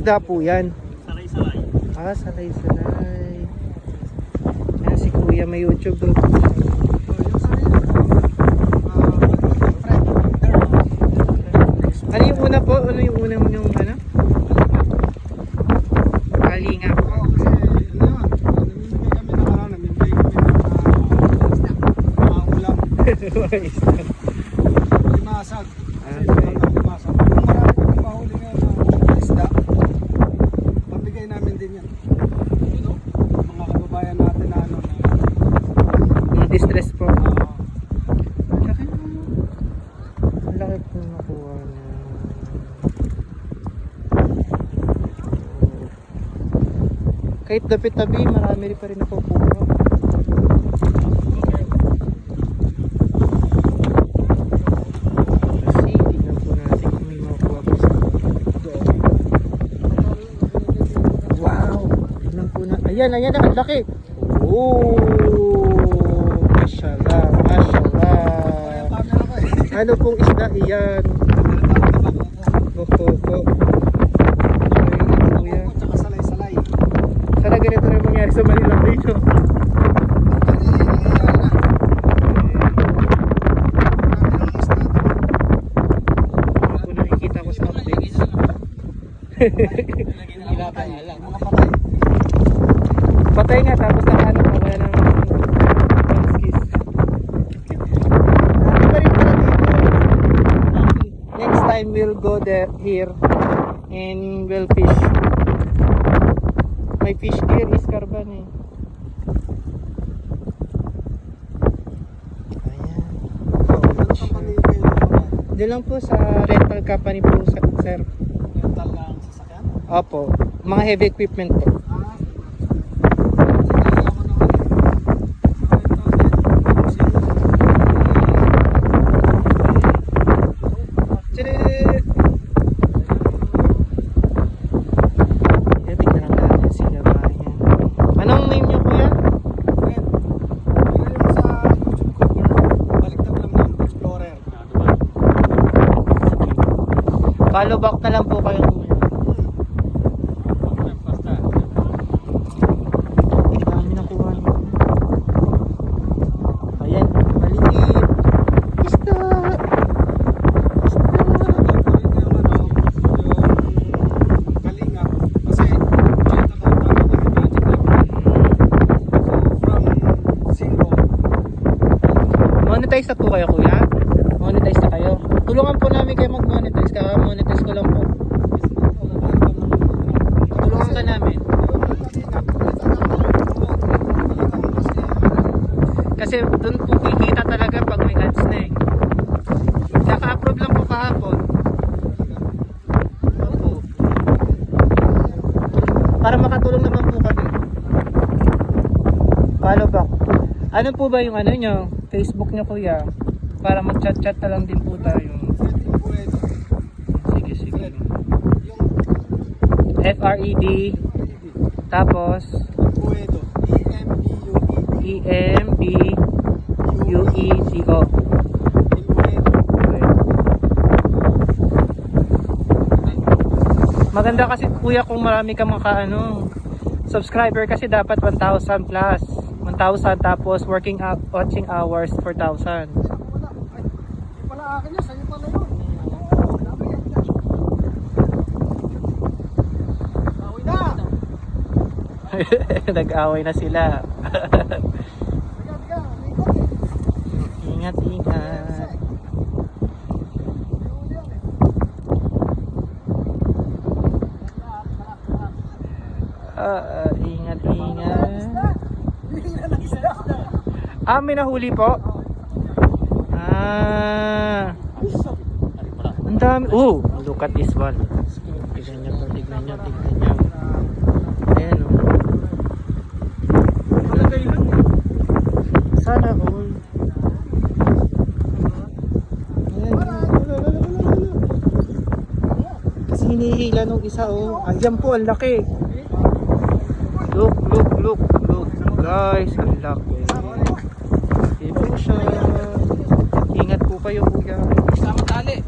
isda po yan? Salay-salay. Ah, salay-salay. Yan si Kuya, may YouTube group. Ano yung una po? Ano yung unang yung ano? Kalinga po. Limasag. Limasag. Kung marami kami mahuli ngayon na isda, pabigay namin din yan. Mga kababayan natin na ano. Mga distress po. Ang laki po nakuha niya. Kahit dapit-tabi, marami rin pa rin nakukuha. Kasi, tingnan po natin kung may makukuha po sa wow! Tingnan po na. Ayan, ayan na, ang laki! Oh! Mashallah, mashallah! Ano pong isda iyan? Boko-boko. Tsaka salay-salay. Sana ganito rin mangyari sa Manila dito. Ako nakikita ko sa updates. Patay nga tapos nakaano pa wala ng skis. Ano pa rin pala dito? Next time we'll go there here and we'll fish. May fish here is Carban eh. Ayan. Diyan lang po sa rental company po sir. Rental lang sasakyan? Opo. Mga heavy equipment po. Anong name niyo kuya? Follow back na lang po kayo kuya. Dami nakuha niyo. Ayan, maliit. Isda! Monetize na po kayo kuya? Monetize na kayo? Tulungan po namin kayo mag-monetize. Kaka-monetize ko lang po. Tulungan ka namin. Kasi doon po kikita talaga pag may ads na eh. Naka-approve lang po kahapon. Opo. Para makatulong naman po kami. Follow back. Ano po ba yung ano nyo? Facebook nyo kuya? Para mag-chat-chat na lang din po tayo. Sige, sige. FRED. Tapos EMBUEDO. Maganda kasi kuya kung marami kang maka subscriber kasi dapat 1,000 plus. 1,000 tapos watching hours 4,000. Wala akin yan, sa'yo pala yun. Away na! Nag-away na sila. Ingat, ingat. Ingat, ingat. Ah, may nahuli po? Ah. Ang dami. Oh, look at this one. Tignan nyo po, tignan nyo, tignan nyo. Ayan o. Sana all. Ayan. Kasi hinihila nung isa o. Ayan po, ang laki. Look, look, look, look. Guys, ang laki. Hindi po siya. Ingat po kayo kuya. Sama tali.